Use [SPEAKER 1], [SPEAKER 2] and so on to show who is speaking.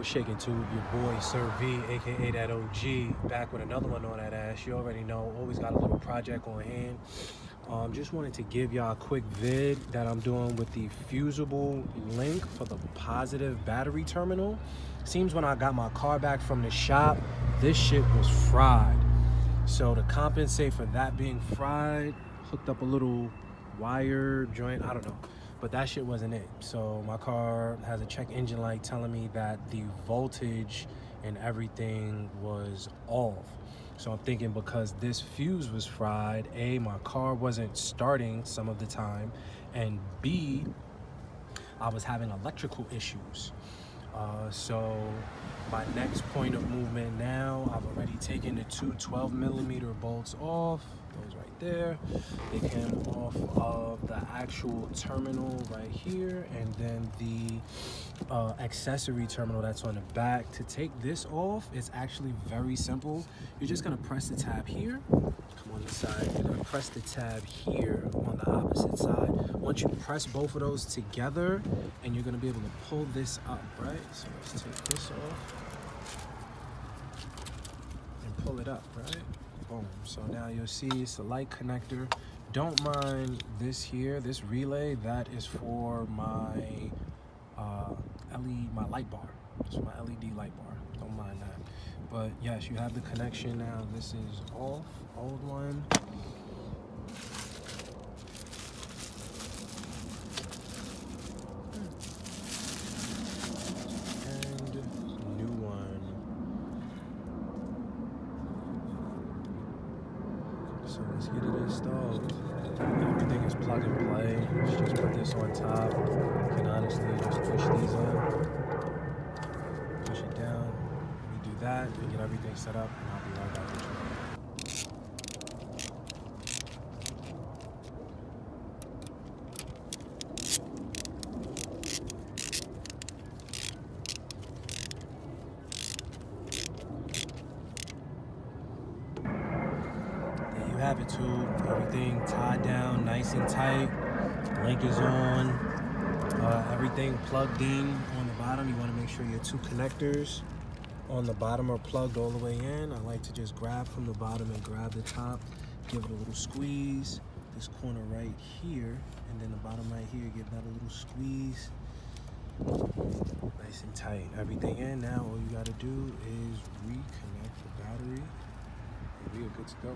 [SPEAKER 1] Shaking Tube, your boy Sir V, aka that OG, back with another one on that ass. You already know, always got a little project on hand. Just wanted to give y'all a quick vid that I'm doing with the Fusible link for the positive battery terminal. Seems when I got my car back from the shop, this shit was fried. So to compensate for that being fried, hooked up a little wire joint, I don't know. But that shit wasn't it. So my car has a check engine light telling me that the voltage and everything was off. So I'm thinking because this fuse was fried, A, my car wasn't starting some of the time, and B, I was having electrical issues. So my next point of movement now, I've already taken the two 12mm bolts off, those right there. They came off of the actual terminal right here, and then the accessory terminal that's on the back. To take this off, it's actually very simple. You're just gonna press the tab here, come on the side, you're gonna press the tab here on the opposite side. Once you press both of those together, and you're gonna be able to pull this up, right? So let's take this off and pull it up, right? Boom. So now you'll see it's a light connector. Don't mind this here, this relay, that is for my LED, my light bar. It's my LED light bar. Don't mind that. But yes, you have the connection now. This is off, old one. So let's get it installed. Everything is plug and play. Let's just put this on top. You can honestly just push these in, push it down. We do that, we get everything set up, and I'll be right back with you. Have it too. Everything tied down nice and tight. Link is on. Everything plugged in on the bottom. You want to make sure your two connectors on the bottom are plugged all the way in. I like to just grab from the bottom and grab the top, give it a little squeeze. This corner right here, and then the bottom right here, give that a little squeeze. Nice and tight. Everything in. Now all you got to do is reconnect the battery, and we are good to go.